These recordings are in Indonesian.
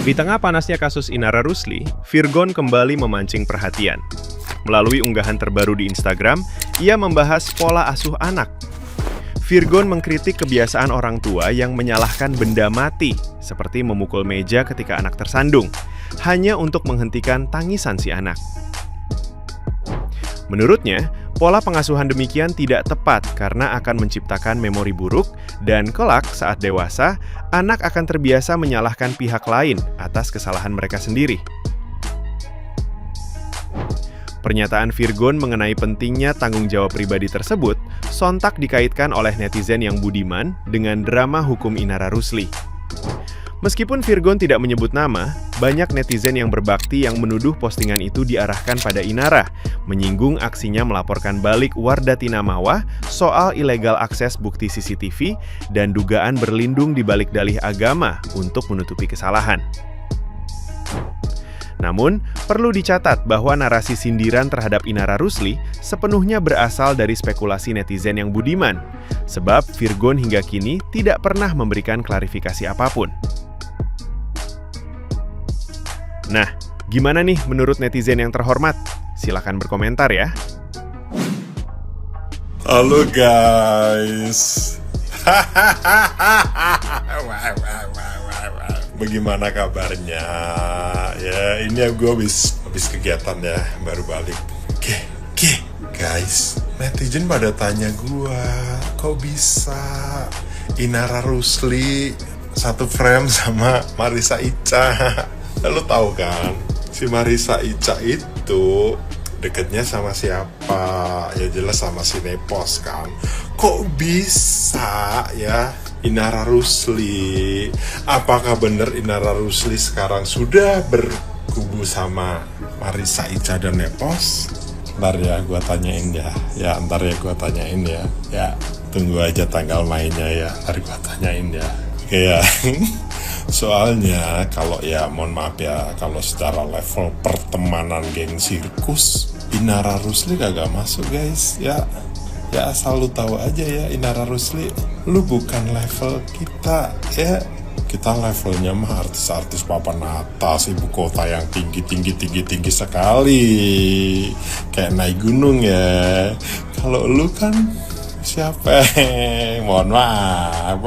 Di tengah panasnya kasus Inara Rusli, Virgon kembali memancing perhatian. Melalui unggahan terbaru di Instagram, ia membahas pola asuh anak. Virgon mengkritik kebiasaan orang tua yang menyalahkan benda mati, seperti memukul meja ketika anak tersandung, hanya untuk menghentikan tangisan si anak. Menurutnya, pola pengasuhan demikian tidak tepat karena akan menciptakan memori buruk dan kelak saat dewasa, anak akan terbiasa menyalahkan pihak lain atas kesalahan mereka sendiri. Pernyataan Virgon mengenai pentingnya tanggung jawab pribadi tersebut sontak dikaitkan oleh netizen yang budiman dengan drama hukum Inara Rusli. Meskipun Virgon tidak menyebut nama, banyak netizen yang berbakti yang menuduh postingan itu diarahkan pada Inara, menyinggung aksinya melaporkan balik Wardatina Mawah soal ilegal akses bukti CCTV dan dugaan berlindung di balik dalih agama untuk menutupi kesalahan. Namun, perlu dicatat bahwa narasi sindiran terhadap Inara Rusli sepenuhnya berasal dari spekulasi netizen yang budiman, sebab Virgon hingga kini tidak pernah memberikan klarifikasi apapun. Nah, gimana nih menurut netizen yang terhormat? Silakan berkomentar ya. Halo guys. Bagaimana kabarnya? Ya, ini gue habis kegiatan ya, baru balik. Oke, guys. Netizen pada tanya gue, kok bisa Inara Rusli satu frame sama Marissa Ica? Lo tahu kan, si Marissa Ica itu deketnya sama siapa? Ya jelas sama si Nepos kan. Kok bisa ya Inara Rusli? Apakah benar Inara Rusli sekarang sudah berkubu sama Marissa Ica dan Nepos? Ntar ya gue tanyain ya. Ya tunggu aja tanggal mainnya ya. Ntar gue tanyain ya. Oke ya. Soalnya kalau ya mohon maaf ya, kalau secara level pertemanan geng sirkus, Inara Rusli kagak masuk guys. Ya asal lu tahu aja ya, Inara Rusli, lu bukan level kita ya. Kita levelnya mah artis-artis papan atas, ibu kota yang tinggi sekali, kayak naik gunung ya. Kalau lu kan siapa? Mohon maaf.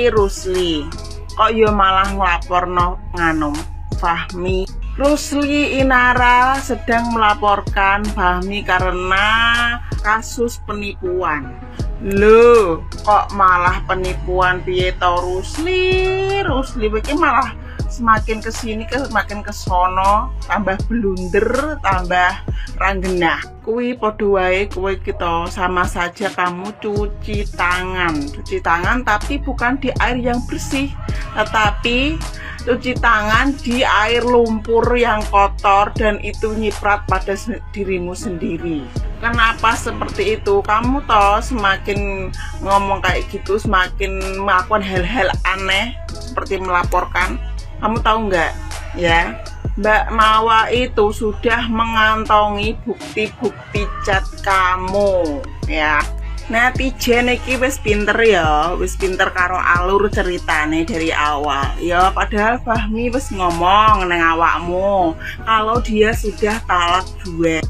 Rusli, kok yo malah nglaporno nganom Fahmi. Rusli Inara sedang melaporkan Fahmi karena kasus penipuan. Loh, kok malah penipuan piye to Rusli iki malah semakin kesini semakin kesono, tambah blunder, tambah ranggenah. Kuwi padha wae kowe kita sama saja kamu cuci tangan tapi bukan di air yang bersih, tetapi cuci tangan di air lumpur yang kotor dan itu nyiprat pada dirimu sendiri. Kenapa seperti itu? Kamu toh semakin ngomong kayak gitu, semakin melakukan hal-hal aneh seperti melaporkan. Kamu tahu nggak ya, Mbak Mawah itu sudah mengantongi bukti-bukti chat kamu ya. Netizen iki wis pinter karo alur ceritane dari awal ya, padahal Fahmi wis ngomong neng awakmu kalau dia sudah talak 2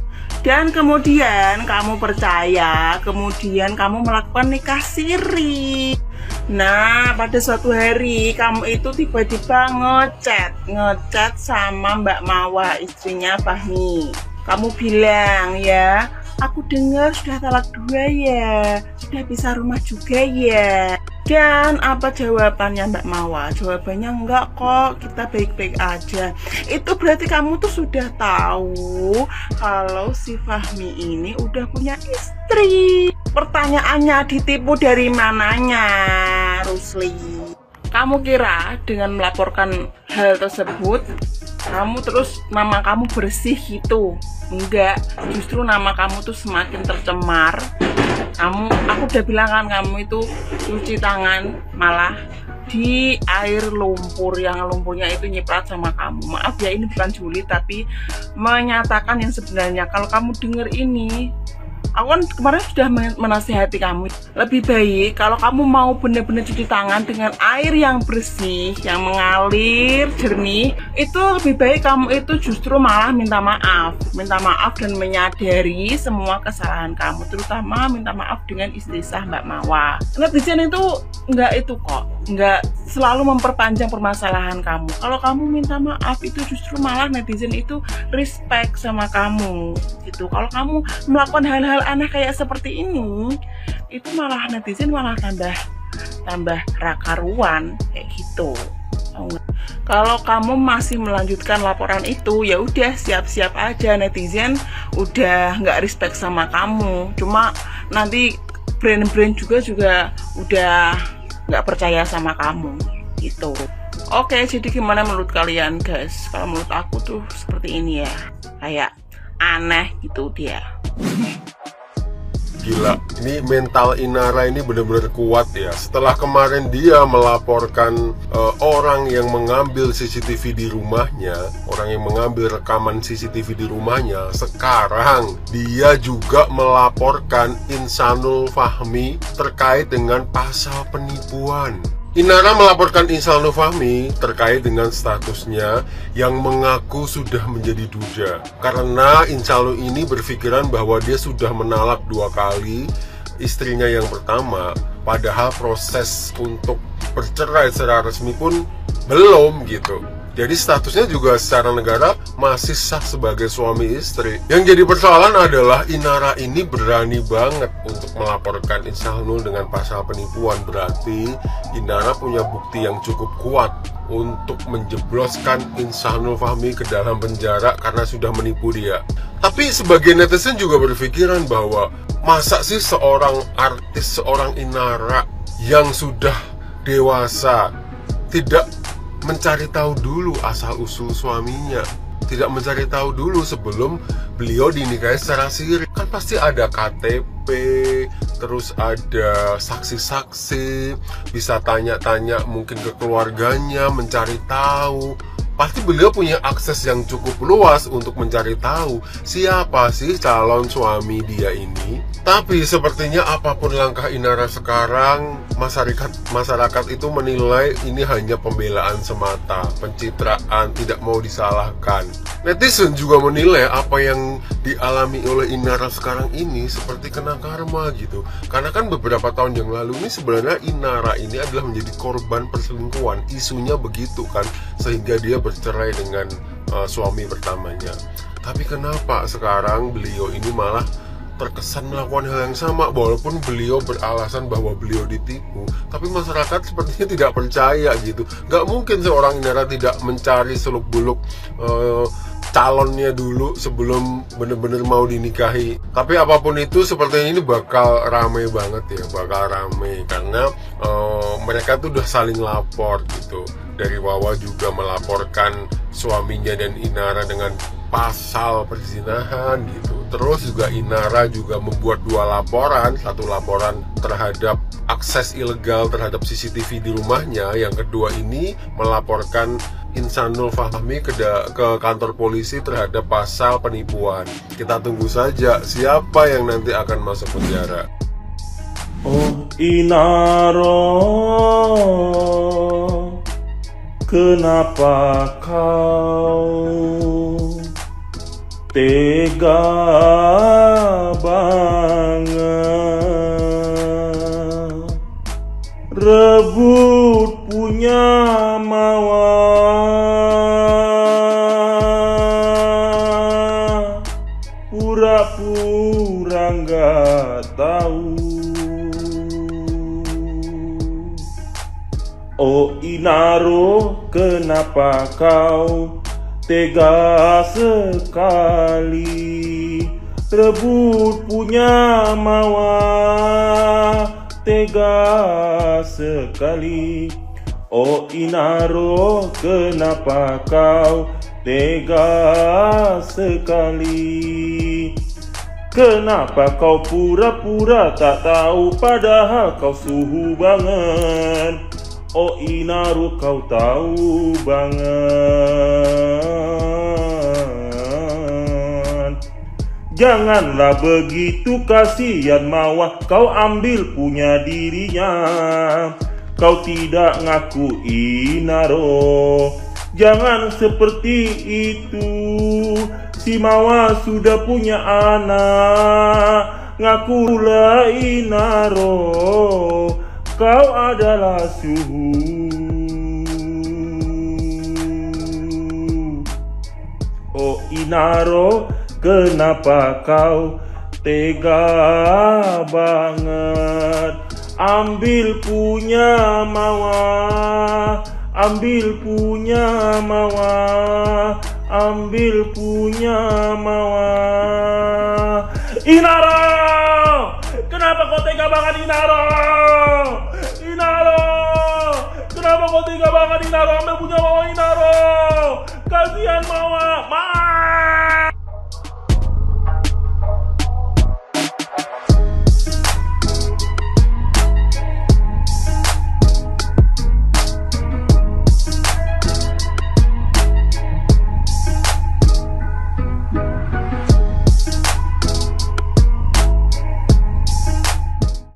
dan kemudian kamu percaya, kemudian kamu melakukan nikah siri. Nah, pada suatu hari kamu itu tiba-tiba ngechat sama Mbak Mawah, istrinya Fahmi. Kamu bilang ya, aku dengar sudah talak 2 ya, sudah bisa rumah juga ya. Dan apa jawabannya Mbak Mawah? Jawabannya enggak kok, kita baik-baik aja. Itu berarti kamu tuh sudah tahu kalau si Fahmi ini udah punya istri. Pertanyaannya, ditipu dari mananya, Rusli? Kamu kira dengan melaporkan hal tersebut kamu terus nama kamu bersih gitu? Enggak, justru nama kamu tuh semakin tercemar. Aku udah bilang kan, kamu itu cuci tangan malah di air lumpur yang lumpurnya itu nyiprat sama kamu. Maaf ya, ini bukan julid tapi menyatakan yang sebenarnya. Kalau kamu denger ini, Aku kan kemarin sudah menasihati kamu. Lebih baik kalau kamu mau benar-benar cuci tangan dengan air yang bersih, yang mengalir, jernih, itu lebih baik kamu itu justru malah minta maaf. Minta maaf dan menyadari semua kesalahan kamu. Terutama minta maaf dengan istighfar Mbak Mawa. Netizen itu nggak itu kok. Nggak selalu memperpanjang permasalahan kamu. Kalau kamu minta maaf itu justru malah netizen itu respect sama kamu gitu. Kalau kamu melakukan hal-hal aneh kayak seperti ini, itu malah netizen malah tambah rakaruan kayak gitu. Kalau kamu masih melanjutkan laporan itu, ya udah siap-siap aja, netizen udah nggak respect sama kamu. Cuma nanti brand-brand juga udah nggak percaya sama kamu gitu. Oke, jadi gimana menurut kalian guys? Kalau menurut aku tuh seperti ini ya, kayak aneh gitu dia. Gila, ini mental Inara ini benar-benar kuat ya. Setelah kemarin dia melaporkan orang yang mengambil CCTV di rumahnya, orang yang mengambil rekaman CCTV di rumahnya, sekarang dia juga melaporkan Insanul Fahmi terkait dengan pasal penipuan. Inara melaporkan Insanul Fahmi terkait dengan statusnya yang mengaku sudah menjadi duda. Karena Insanul ini berpikiran bahwa dia sudah menalak 2 kali istrinya yang pertama, padahal proses untuk bercerai secara resmi pun belum gitu. Jadi statusnya juga secara negara masih sah sebagai suami istri. Yang jadi persoalan adalah Inara ini berani banget untuk melaporkan Insanul dengan pasal penipuan. Berarti Inara punya bukti yang cukup kuat untuk menjebloskan Insanul Fahmi ke dalam penjara karena sudah menipu dia. Tapi sebagian netizen juga berpikiran bahwa masa sih seorang artis, seorang Inara yang sudah dewasa tidak mencari tahu dulu asal-usul suaminya, tidak mencari tahu dulu sebelum beliau dinikahi secara siri. Kan pasti ada KTP, terus ada saksi-saksi, bisa tanya-tanya mungkin ke keluarganya, mencari tahu. Pasti beliau punya akses yang cukup luas untuk mencari tahu siapa sih calon suami dia ini. Tapi sepertinya apapun langkah Inara sekarang, masyarakat itu menilai ini hanya pembelaan semata, pencitraan, tidak mau disalahkan. Netizen juga menilai apa yang dialami oleh Inara sekarang ini seperti kena karma gitu. Karena kan beberapa tahun yang lalu ini sebenarnya Inara ini adalah menjadi korban perselingkuhan. Isunya begitu kan, sehingga dia bercerai dengan suami pertamanya. Tapi kenapa sekarang beliau ini malah terkesan melakukan hal yang sama, walaupun beliau beralasan bahwa beliau ditipu, tapi masyarakat sepertinya tidak percaya gitu. Gak mungkin seorang Inara tidak mencari seluk-beluk calonnya dulu sebelum bener-bener mau dinikahi. Tapi apapun itu sepertinya ini bakal rame banget ya, bakal rame karena mereka tuh udah saling lapor gitu. Dari Wawa juga melaporkan suaminya dan Inara dengan pasal perzinahan gitu. Terus juga Inara juga membuat 2 laporan, satu laporan terhadap akses ilegal terhadap CCTV di rumahnya, yang kedua ini melaporkan Insanul Fahmi ke kantor polisi terhadap pasal penipuan. Kita tunggu saja siapa yang nanti akan masuk penjara. Oh Inara, kenapa kau tega banget rebut punya Mawa, pura-pura nggak tahu. Oh Inaro, kenapa kau tega sekali rebut punya Mawa, tega sekali. Oh Inaro, kenapa kau tega sekali? Kenapa kau pura-pura tak tahu padahal kau suhu banget? Oh Inaro, kau tahu banget. Janganlah begitu, kasihan Mawar, kau ambil punya dirinya. Kau tidak ngaku Inaro, jangan seperti itu. Si Mawar sudah punya anak, ngakulah Inaro, kau adalah suhu. Oh Inaro, kenapa kau tega banget? Ambil punya Mawar, ambil punya Mawar, ambil punya Mawar. Inaro, kenapa kau tega banget Inaro? Inaro, kenapa kau tega banget Inaro? Ambil punya Mawar Inaro, kasihan Mawar.